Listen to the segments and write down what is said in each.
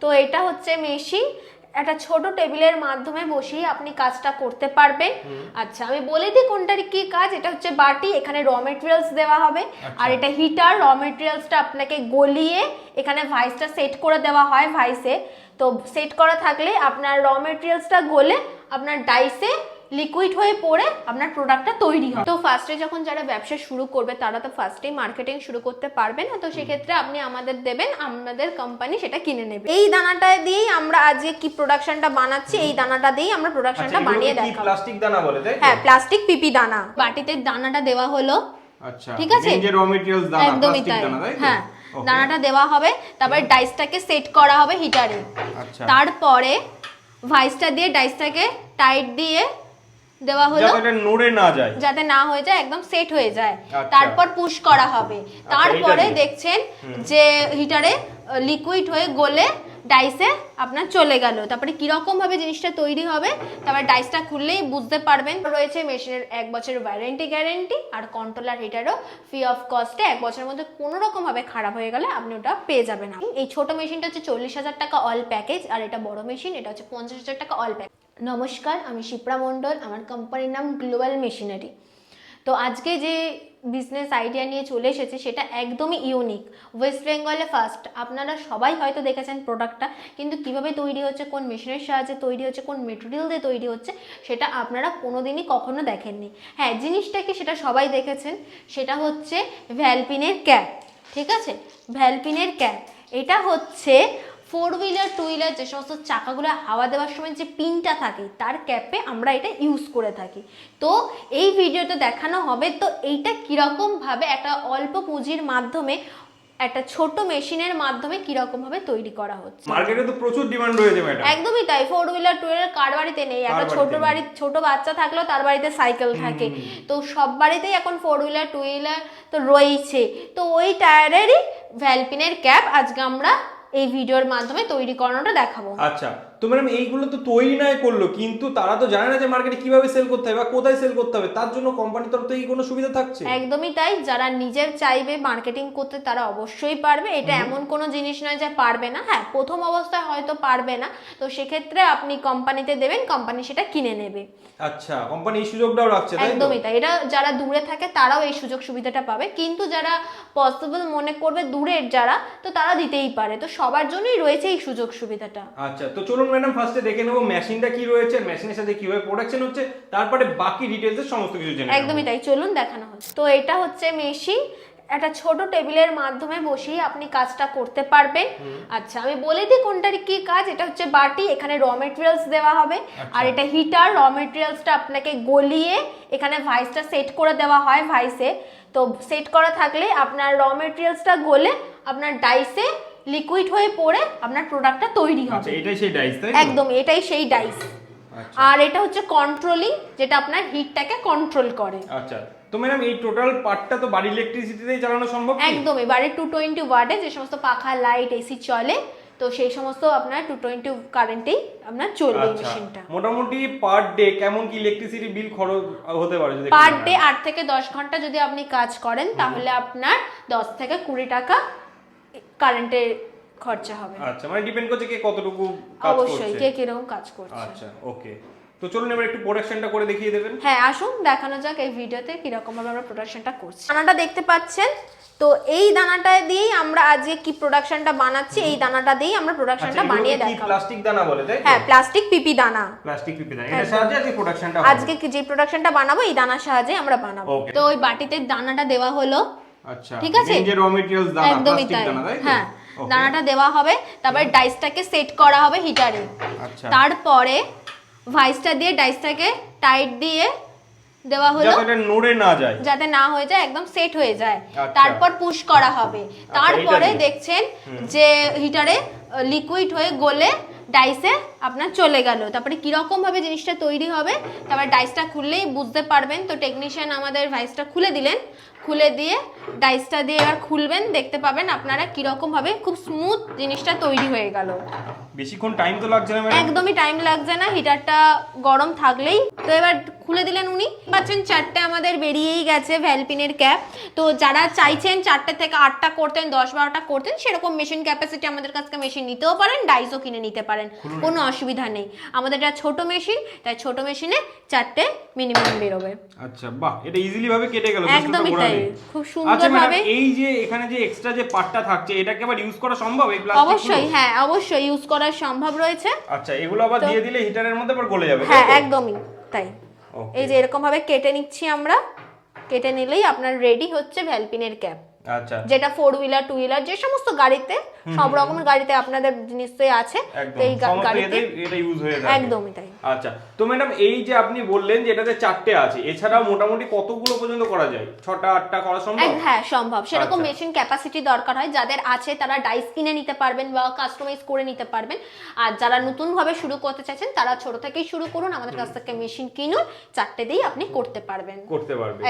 তো এটা হচ্ছে মেশিন, একটা ছোট টেবিলের মাধ্যমে বসেই আপনি কাজটা করতে পারবেন। আচ্ছা আমি বলে দিই কোনটার কি কাজ। এটা হচ্ছে বাটি, এখানে র মেটেরিয়ালস দেওয়া হবে। আর এটা হিটার, র মেটেরিয়ালসটা আপনাকে গলিয়ে এখানে ভাইসটা সেট করে দেওয়া হয় ভাইসে। তো সেট করা থাকলে আপনার র মেটেরিয়ালসটা গলে আপনার ডাইসে লিকুইড হয়ে পড়ে আপনার প্রোডাক্টটা তৈরি হয়। তো ফার্স্টে যখন যারা ব্যবসা শুরু করবে তারা তো ফার্স্টেই মার্কেটিং শুরু করতে পারবে না, তো সেক্ষেত্রে আপনি আমাদের দেবেন, আমাদের কোম্পানি সেটা কিনে নেবে। এই দানাটা দিয়েই আমরা আজকে কি প্রোডাকশনটা বানাচ্ছি, এই দানাটা দিয়েই আমরা প্রোডাকশনটা বানিয়ে দেখাবো। প্লাস্টিক দানা বলে তাই? হ্যাঁ, প্লাস্টিক পিপি দানা। বাটিতে দানাটা দেওয়া হলো। আচ্ছা, ঠিক আছে, মেন যে র মেটেরিয়ালস দানা, একদমই প্লাস্টিক তাই। দানা তাই তো? হ্যাঁ, দানাটা দেওয়া হবে, তারপরে ডাইসটাকে সেট করা হবে হিটারে। আচ্ছা, তারপরে ভাইসটা দিয়ে ডাইসটাকে টাইট দিয়ে দেওয়া হলো যাতে এটা নড়ে না যায়, যাতে না হয়ে যায়, একদম সেট হয়ে যায়। আচ্ছা। তারপর পুশ করা হবে। তারপরে এটা দিয়ে? দেখছেন যে হিটারে লিকুইড হয়ে গলে ডাইসে আপনার চলে গেল। তারপরে কিরকম ভাবে জিনিসটা তৈরি হবে, তারপরে ডাইসটা খুললেই বুঝতে পারবেন। রয়েছে মেশিনের 1 বছরের ওয়ারেন্টি গ্যারেন্টি, আর কন্ট্রোলার হিটারও ফ্রি অফ কস্টে 1 বছরের মধ্যে কোনো রকম ভাবে খারাপ হয়ে গেলে আপনি ওটা পেয়ে যাবেন। এই ছোট মেশিনটা হচ্ছে 40,000 টাকা অল প্যাকেজ, আর এটা বড় মেশিন, এটা হচ্ছে 50,000 টাকা অল প্যাকেজ। নমস্কার, আমি শিপ্রা মণ্ডল, আমার কোম্পানির নাম গ্লোবাল মেশিনারি। তো আজকে যে বিজনেস আইডিয়া নিয়ে চলে এসেছে সেটা একদমই ইউনিক, ওয়েস্ট বেঙ্গলে ফার্স্ট। আপনারা সবাই হয়তো দেখেছেন প্রোডাক্টটা, কিন্তু কিভাবে তৈরি হচ্ছে, কোন মেশিনের সাহায্যে তৈরি হচ্ছে, কোন মেটেরিয়াল দিয়ে তৈরি হচ্ছে, সেটা আপনারা কোনোদিনই কখনো দেখেননি। হ্যাঁ, জিনিসটা কি সেটা সবাই দেখেছেন, সেটা হচ্ছে ভ্যালপিনের ক্যাপ। ঠিক আছে, ভ্যালপিনের ক্যাপ। এটা হচ্ছে 4 হুইলার 2 হুইলার যে সমস্ত চাকাগুলো হাওয়া দেওয়ার সময় যে পিনটা থাকে তার ক্যাপে আমরা এটা ইউজ করে থাকি। তো এই ভিডিওতে দেখানো হবে তো এইটা কিরকম ভাবে একটা অল্প পুঁজির মাধ্যমে একটা ছোট মেশিনের মাধ্যমে কিরকম ভাবে তৈরি করা হচ্ছে। মার্কেটে তো প্রচুর ডিমান্ড রয়েছে ম্যাডাম। একদমই তাই, 4 হুইলার 2 হুইলার কার বাড়িতে নেই? একটা ছোট বাচ্চা থাকলেও তার বাড়িতে সাইকেল থাকে, তো সব বাড়িতেই এখন 4 হুইলার 2 হুইলার তো রয়েছে। তো ওই টায়ারেরই ভ্যালপিনের ক্যাপ আজকে আমরা এই ভিডিওর মাধ্যমে তৈরি করানোটা দেখাবো। আচ্ছা, তো ম্যাডাম এইগুলো তো তৈরি নাই করলো, কিন্তু তারা তো জানে না যে মার্কেটে কিভাবে সেল করতে হবে বা কোথায় সেল করতে হবে, তার জন্য কোম্পানির তরফ থেকে কোনো সুবিধা থাকছে? একদমই তাই, যারা নিজের চাইবে মার্কেটিং করতে তারা অবশ্যই পারবে। এটা এমন কোনো জিনিস নয় যে পারবে না। হ্যাঁ, প্রথম অবস্থায় হয়তো পারবে না, তো সেক্ষেত্রে আপনি কোম্পানিতে দেবেন, কোম্পানি সেটা কিনে নেবে। আচ্ছা, কোম্পানি এই সুযোগটাও রাখছে তাই তো? একদমই তাই, এটা যারা দূরে থাকে তারাও এই সুযোগ সুবিধাটা পাবে, কিন্তু যারা পসিবল মনে করবে দূরের যারা, তো তারা দিতেই পারে। তো সবার জন্যই রয়েছে এই সুযোগ সুবিধাটা। আচ্ছা, তো চলুন ম্যাডাম ফার্স্টে দেখে নেবো মেশিনটা কি রয়েছে, মেশিনের সাথে কিভাবে প্রোডাকশন হচ্ছে, তারপরে বাকি ডিটেইলস সমস্ত কিছু জেনে নেব। একদমই তাই, চলুন দেখানো হচ্ছে। তো এটা হচ্ছে মেশিন, একটা ছোট টেবিলের মাধ্যমে বসেই আপনি কাজটা করতে পারবেন। আচ্ছা আমি বলে দিই কোনটার কি কাজ। এটা হচ্ছে বাটি, এখানে র মেটেরিয়ালস দেওয়া হবে। আর এটা হিটার, র মেটেরিয়ালসটা আপনাকে গলিয়ে এখানে ভাইসটা সেট করে দেওয়া হয় ভাইসে। তো সেট করা থাকলে আপনার র মেটেরিয়ালসটা গলে আপনার ডাইসে লিকুইড হয়ে পড়ে আপনার প্রোডাক্টটা তৈরি হবে। আচ্ছা, এটাই সেই ডাইস তাই? একদম, এটাই সেই ডাইস। আর এটা হচ্ছে কন্ট্রোলিং, যেটা আপনার হিটটাকে কন্ট্রোল করে। আচ্ছা, তো ম্যাডাম এই টোটাল পার্টটা তো বাড়ির ইলেকট্রিসিটিতেই চালানো সম্ভব? একদমই, বাড়ির 220 ওয়াটে যে সমস্ত পাখা, লাইট, এসি চলে, তো সেই সমস্ত আপনার 220 কারেন্টেই আপনার চলবে এই মেশিনটা। মোটামুটি পার ডে কেমন কি ইলেকট্রিসিটি বিল খরচ হতে পারে যদি? পার ডে 8 থেকে 10 ঘন্টা যদি আপনি কাজ করেন তাহলে আপনার 10 থেকে 20 টাকা কারেন্টের খরচা হবে। আচ্ছা, মানে ডিপেন্ড করছে কে কতটুকু কাজ করছে। অবশ্যই, কে কিরকম কাজ করছে। আচ্ছা, ওকে, তো চলুন এবার একটু প্রোডাকশনটা করে দেখিয়ে দেবেন। হ্যাঁ, আসুন দেখানো যাক এই ভিডিওতে কিরকম ভাবে আমরা প্রোডাকশনটা করছি। দানাটা দেখতে পাচ্ছেন, তো এই দানাটা দিয়েই আমরা আজকে কি প্রোডাকশনটা বানাচ্ছি, এই দানাটা দিয়েই আমরা প্রোডাকশনটা বানিয়ে দেখাবো। প্লাস্টিক দানা বলে তাই? হ্যাঁ, প্লাস্টিক পিপি দানা। প্লাস্টিক পিপি দানা, এর সাহায্যে আজকে প্রোডাকশনটা আজকে যে প্রোডাকশনটা বানাবো এই দানার সাহায্যে আমরা বানাবো। তো ওই বাটিতে দানাটা দেওয়া হলো। আচ্ছা, ঠিক আছে, মেন যে র মেটেরিয়ালস দানা, একদমই প্লাস্টিক তাই। দানা তাই তো? হ্যাঁ, দানাটা দেওয়া হবে, তারপরে ডাইসটাকে সেট করা হবে হিটারে। আচ্ছা, তারপরে ভাইসটা দিয়ে ডাইসটাকে টাইট দিয়ে দেওয়া হলো যাতে এটা নড়ে না যায়, যাতে না হয়ে যায়, একদম সেট হয়ে যায়। আচ্ছা। তারপর পুশ করা হবে। তারপরে এটা দিয়ে? দেখছেন যে হিটারে লিকুইড হয়ে গলে ডাইসে আপনার চলে গেল। তারপরে কিরকম ভাবে জিনিসটা তৈরি হবে, তারপরে ডাইসটা খুললেই বুঝতে পারবেন। তো টেকনিশিয়ান আমাদের ভাইসটা খুলে দিলেন, খুলে দিয়ে ডাইসটা দিয়ে এবার খুলবেন, দেখতে পাবেন আপনারা কিরকম ভাবে খুব স্মুথ জিনিসটা তৈরি হয়ে গেল। বেশিক্ষণ টাইম তো লাগছে না ম্যাডাম? একদমই টাইম লাগছে না, হিটারটা গরম থাকলেই। তো এবার খুলে দিলেন উনি, পাচ্ছেন 4টে আমাদের বেরিয়েই গেছে ভ্যালপিনের ক্যাপ। তো যারা চাইছেন 4টে থেকে 8টা করতেন, 10-12টা করতেন, সেরকম মেশিন ক্যাপাসিটি আমাদের কাছ থেকে মেশিন নিতেও পারেন, ডাইসও কিনে নিতে পারেন, কোনো অসুবিধা নেই। আমাদের এটা ছোট মেশিন, তাই ছোট মেশিনে 4টে মিনিমাম বেরোবে। আচ্ছা, বাহ, এটা ইজিলি ভাবে কেটে গেল। একদমই তাই, খুব আচ্ছা সুন্দর ম্যাডাম, ভাবে। এই যে এখানে যে এক্সট্রা যে পার্টটা থাকছে, এটাকে আবার ইউজ করা সম্ভব এই প্লাস্টিক? অবশ্যই, হ্যাঁ অবশ্যই ইউজ করা সম্ভব রয়েছে। আচ্ছা, এগুলো আবার দিয়ে দিলে হিটারের মধ্যে আবার গলে যাবে? হ্যাঁ একদমই তাই। এই যে এরকম ভাবে কেটে নিচ্ছি আমরা, কেটে নিলেই আপনার রেডি হচ্ছে ভ্যালপিনের ক্যাপ। আচ্ছা, যেটা 4 হুইলার 2 হুইলার যে সমস্ত গাড়িতে, সব রকমের গাড়িতে আপনাদের নিশ্চয়ই আছে, তো এই গাড়িতে এটা ইউজ হয়ে যাবে। একদমই তাই। আচ্ছা, তো ম্যাডাম এই যে আপনি বললেন যে এটাতে 4টে আছে, এছাড়াও মোটামুটি কতগুলো পর্যন্ত করা যায়? 6টা 8টা করা সম্ভব? হ্যাঁ সম্ভব, সেরকম আচ্ছা। মেশিন ক্যাপাসিটি দরকার হয়। যাদের আছে তারা ডাইস কিনে নিতে পারবেন বা কাস্টমাইজ করে নিতে পারবেন। আর যারা নতুন ভাবে শুরু করতে চাইছেন তারা ছোট থেকেই শুরু করুন, আমাদের কাছ থেকে মেশিন কিনুন, 4টে দিয়েই আপনি করতে পারবেন।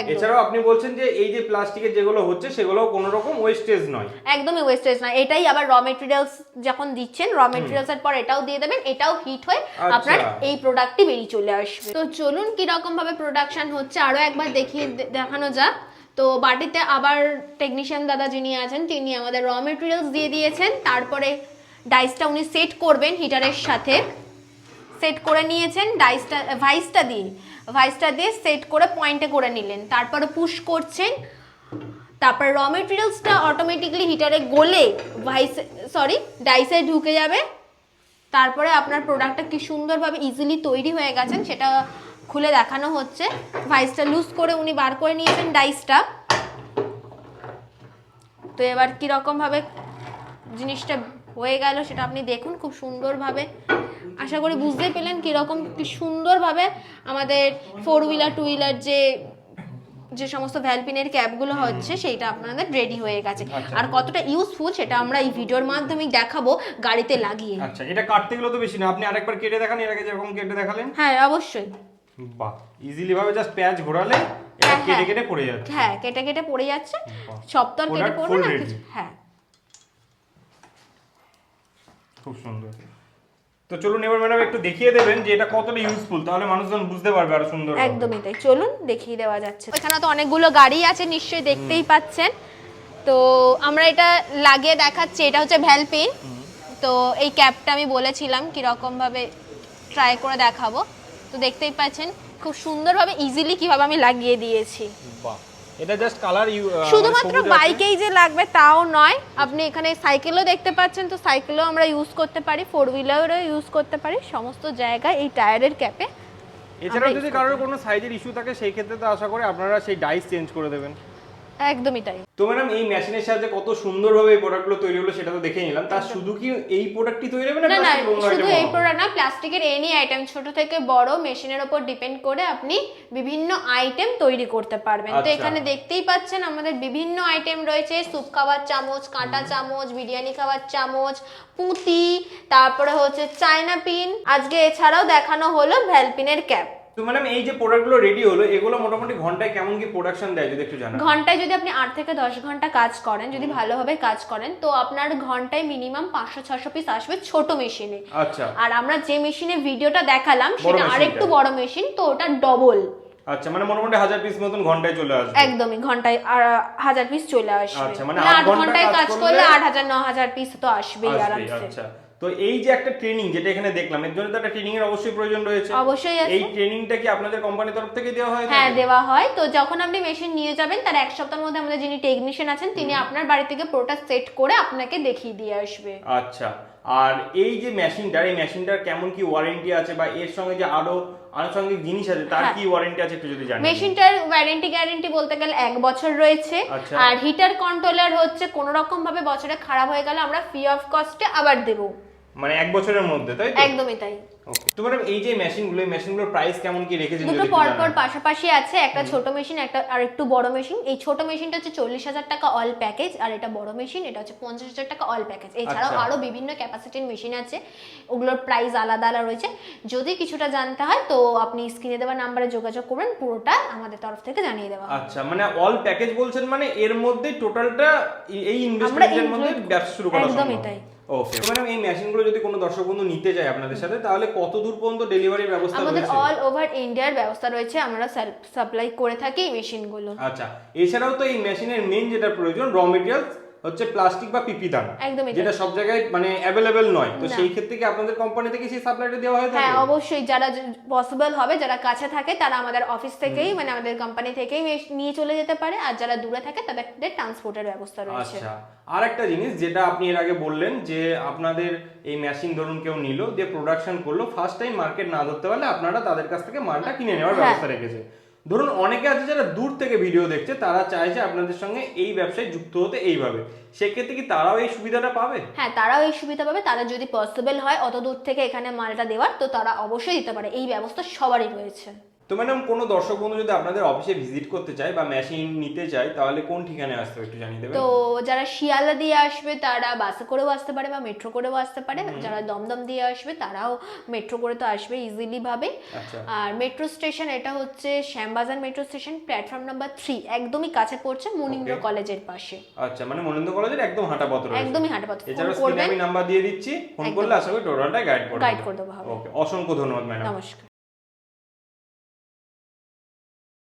একদম। এছাড়াও আপনি বলছেন যে এই যে প্লাস্টিকের যেগুলো হচ্ছে সেগুলো কোনো রকম ওয়েস্টেজ নয়? একদমই ওয়েস্টেজ নয়, এটাই আবার র মেটেরিয়ালস যখন দিচ্ছেন, র মেটেরিয়ালস এর পর এটাও দিয়ে দেবেন, এটাও হিট হয়ে আপনার এই প্রোডাক্টটি বেরিয়ে চলে আসবে। তো চলুন কি রকম ভাবে প্রোডাকশন হচ্ছে আরো একবার দেখানো যাক। তো বাটিতে আবার টেকনিশিয়ান দাদা যিনি আছেন তিনি আমাদের র মেটেরিয়ালস দিয়ে দিয়েছেন, তারপরে ডাইসটা উনি সেট করবেন হিটারের সাথে। সেট করে নিয়েছেন ডাইসটা, ভাইসটা দিয়ে সেট করে পয়েন্টে করে নিলেন, তারপরে পুশ করছেন, তারপর র মেটেরিয়ালসটা অটোমেটিক্যালি হিটারে গলে ডাইসে ঢুকে যাবে। তারপরে আপনার প্রোডাক্টটা কি সুন্দরভাবে ইজিলি তৈরি হয়ে গেছেন সেটা খুলে দেখানো হচ্ছে। ভাইসটা লুজ করে উনি বার করে নিয়েছেন ডাইসটা। তো এবার কিরকম ভাবে জিনিসটা হয়ে গেল সেটা আপনি দেখুন খুব সুন্দরভাবে। আশা করি বুঝতেই পেলেন কিরকম কি সুন্দরভাবে আমাদের 4 হুইলার 2 হুইলার যে সমস্ত ভ্যালপিনের ক্যাপগুলো হচ্ছে সেইটা আপনাদের রেডি হয়ে গেছে। আর কতটা ইউজফুল সেটা আমরা এই ভিডিওর মাধ্যমে দেখাবো গাড়িতে লাগিয়ে। আচ্ছা, এটা কাটতে গেলে তো বেশি না, আপনি আরেকবার কেটে দেখান, এর আগে যেরকম কেটে দেখালেন। হ্যাঁ অবশ্যই, বাহ, ইজিলি ভাবে জাস্ট পেঁয়াজ ঘোরালে এটা কেটে কেটে পড়ে যাচ্ছে। হ্যাঁ কেটে কেটে পড়ে যাচ্ছে, সব তো আর কেটে পড়বে না। হ্যাঁ, খুব সুন্দর। তো চলুন এবার ম্যাডাম একটু দেখিয়ে দেবেন যে এটা কতটা ইউজফুল, তাহলে মানুষজন বুঝতে পারবে আরো সুন্দর। একদমই তাই, চলুন দেখিয়ে দেওয়া যাচ্ছে। এখানে তো অনেকগুলো গাড়ি আছে নিশ্চয়ই দেখতেই পাচ্ছেন। তো আমরা এটা লাগিয়ে দেখাচ্ছি, এটা হচ্ছে ভ্যালপিন। তো এই ক্যাপটা আমি বলেছিলাম কিরকম ভাবে ট্রাই করে দেখাবো, তো দেখতেই পাচ্ছেন খুব সুন্দরভাবে ইজিলি কিভাবে আমি লাগিয়ে দিয়েছি। বাহ, এটা জাস্ট কালার শুধুমাত্র বাইকেই যে লাগবে তাও নয়, আপনি এখানে সাইকেলও দেখতে পাচ্ছেন, তো সাইকেলও আমরা ইউজ করতে পারি, 4 হুইলারও ইউজ করতে পারি, সমস্ত জায়গায় এই টায়ারের ক্যাপে। এছাড়াও যদি কারোর কোনো সাইজের ইস্যু থাকে সেই ক্ষেত্রে তো আশা করি আপনারা সেই ডাইস চেঞ্জ করে দেবেন। একদমই তাই। তো ম্যাডাম এই মেশিনের সাহায্যে কত সুন্দরভাবে এই প্রোডাক্টগুলো তৈরি হলো সেটা তো দেখে নিলাম। তার শুধু কি এই প্রোডাক্টই তৈরি হবে না? না, শুধু এই প্রোডাক্ট না, প্লাস্টিকের এনি আইটেম ছোট থেকে বড় মেশিনের উপর ডিপেন্ড করে আপনি বিভিন্ন আইটেম তৈরি করতে পারবেন। তো এখানে দেখতেই পাচ্ছেন আমাদের বিভিন্ন আইটেম রয়েছে, স্যুপ খাওয়ার চামচ, কাঁটা চামচ, বিরিয়ানি খাওয়ার চামচ, পুঁতি, তারপরে হচ্ছে চায়না পিন, আজকে এছাড়াও দেখানো হলো ভ্যালপিনের ক্যাপ। তো ম্যাডাম এই যে প্রোডাক্টগুলো রেডি হলো এগুলো মোটামুটি ঘন্টায় কেমন কি প্রোডাকশন দেয় যদি একটু জানান? ঘন্টায় যদি আপনি 8 থেকে 10 ঘন্টা কাজ করেন, যদি ভালোভাবে কাজ করেন, তো আপনার ঘন্টায় মিনিমাম 500-600 পিস আসবে ছোট মেশিনে। আচ্ছা, আর আমরা যে মেশিনে ভিডিওটা দেখালাম সেটা আরেকটু বড় মেশিন, তো ওটা ডবল। আচ্ছা, মানে মোটামুটি 1000 পিস মতন ঘন্টায় চলে আসবে? একদমই, ঘন্টায় 1000 পিস চলে আসবে। আচ্ছা, মানে 8 ঘন্টায় কাজ করলে 8000-9000 পিস তো আসবেই আরামসে। আচ্ছা, তো এই যে একটা ট্রেনিং যেটা এখানে দেখলাম, এর জন্য তো একটা ট্রেনিং এর অবশ্যই প্রয়োজন রয়েছে। অবশ্যই আছে। এই ট্রেনিংটা কি আপনাদের কোম্পানির তরফ থেকে দেওয়া হয়? হ্যাঁ দেওয়া হয়। তো যখন আপনি মেশিন নিয়ে যাবেন তার 1 সপ্তাহের মধ্যে আমাদের যিনি টেকনিশিয়ান আছেন তিনি আপনার বাড়ি থেকে পুরোটা সেট করে আপনাকে দেখিয়ে দিয়ে আসবে। আচ্ছা, আর এই যে মেশিনটার কেমন কি ওয়ারেন্টি আছে, বা এর সঙ্গে যে আরো আনুষঙ্গিক জিনিস আছে তার কি ওয়ারেন্টি আছে একটু যদি জানেন? মেশিনটার ওয়ারেন্টি গ্যারান্টি বলতে গেলে 1 বছর রয়েছে। আর হিটার কন্ট্রোলার হচ্ছে কোনো রকম ভাবে বছরে খারাপ হয়ে গেলে আমরা ফ্রি অফ কস্টে আবার দেব। মানে 1 বছরের মধ্যে, তাই তো? একদমই তাই। ওকে, তো ম্যাডাম এই যে মেশিনগুলো, এই মেশিনগুলোর প্রাইস কেমন কি রেখেছেন? দুটো পরপর পাশাপাশি আছে, একটা ছোট মেশিন, একটা আর একটু বড় মেশিন। এই ছোট মেশিনটা হচ্ছে 40,000 টাকা অল প্যাকেজ, আর এটা বড় মেশিন, এটা হচ্ছে 50,000 টাকা অল প্যাকেজ। এছাড়াও আরো বিভিন্ন ক্যাপাসিটির মেশিন আছে, ওগুলোর প্রাইস আলাদা আলাদা রয়েছে। যদি কিছুটা জানতে হয় তো আপনি স্ক্রিনে দেওয়া নাম্বারে যোগাযোগ করবেন, পুরোটা আমাদের তরফ থেকে জানিয়ে দেওয়া হবে। আচ্ছা, মানে অল প্যাকেজ বলছেন, মানে এর মধ্যে টোটালটা এই ইনভেস্টমেন্টের মধ্যে ব্যবসা শুরু করা সম্ভব। একদমই তাই। ওকে, ম্যাডাম এই মেশিনগুলো যদি কোনো দর্শক বন্ধু নিতে চায় আপনাদের সাথে, তাহলে কত দূর পর্যন্ত ডেলিভারির ব্যবস্থা রয়েছে? আমাদের অল ওভার ইন্ডিয়ার ব্যবস্থা রয়েছে, আমরা সাপ্লাই করে থাকি এই মেশিনগুলো। আচ্ছা, এছাড়াও তো এই মেশিনের মেইন যেটা প্রয়োজন, র মেটেরিয়ালস হচ্ছে প্লাস্টিক বা পিপি দানা, একদমই যেটা সব জায়গায় মানে অ্যাভেলেবেল নয়। তো না। সেই ক্ষেত্রে কি আপনাদের কোম্পানি থেকে সেই সাপ্লাইটা দেওয়া হয়? হ্যাঁ অবশ্যই, যারা পসিবল হবে, যারা কাছে থাকে তারা আমাদের অফিস থেকেই মানে আমাদের কোম্পানি থেকেই নিয়ে চলে যেতে পারে, আর যারা দূরে থাকে তাদের ট্রান্সপোর্টের ব্যবস্থা রয়েছে। আচ্ছা, আর একটা জিনিস যেটা আপনি এর আগে বললেন যে আপনাদের এই মেশিন ধরুন কেউ নিল, দিয়ে প্রোডাকশন করলো, ফার্স্ট টাইম মার্কেট না ধরতে পারলে আপনারা তাদের কাছ থেকে মালটা কিনে নেওয়ার ব্যবস্থা রেখেছে। ধরুন অনেকে আছে যারা দূর থেকে ভিডিও দেখছে, তারা চাইছে আপনাদের সঙ্গে এই ব্যবসায় যুক্ত হতে এইভাবে, সেক্ষেত্রে কি তারাও এই সুবিধাটা পাবে? হ্যাঁ, তারাও এই সুবিধা পাবে। তারা যদি পসিবল হয় অত দূর থেকে এখানে মালটা দেওয়ার, তো তারা অবশ্যই দিতে পারে, এই ব্যবস্থা সবারই রয়েছে। তো ম্যাডাম কোনো দর্শক বন্ধু যদি আপনাদের অফিসে ভিজিট করতে চায় বা মেশিন নিতে চায়, তাহলে কোন ঠিকানায় আসতে হবে একটু জানিয়ে দেবেন? তো যারা শিয়ালদা দিয়ে আসবে তারা বাসে করেও আসতে পারে বা মেট্রো করেও আসতে পারে। যারা দমদম দিয়ে আসবে তারাও মেট্রো করে তো আসবে ইজিলি ভাবে। আচ্ছা, আর মেট্রো স্টেশন এটা হচ্ছে Shyambazar metro station, platform number 3, একদমই কাছে পড়ছে, মনিন্দ্র কলেজের পাশে। আচ্ছা, মানে মনিন্দ্র কলেজের একদম হাঁটা পথ রয়েছে। একদমই হাঁটা পথ। এছাড়া স্ক্রিনে আমি নাম্বার দিয়ে দিচ্ছি, ফোন করলে আশা করি টোটালটা গাইড করে দেবো। ওকে, অসংখ্য ধন্যবাদ ম্যাডাম। নমস্কার।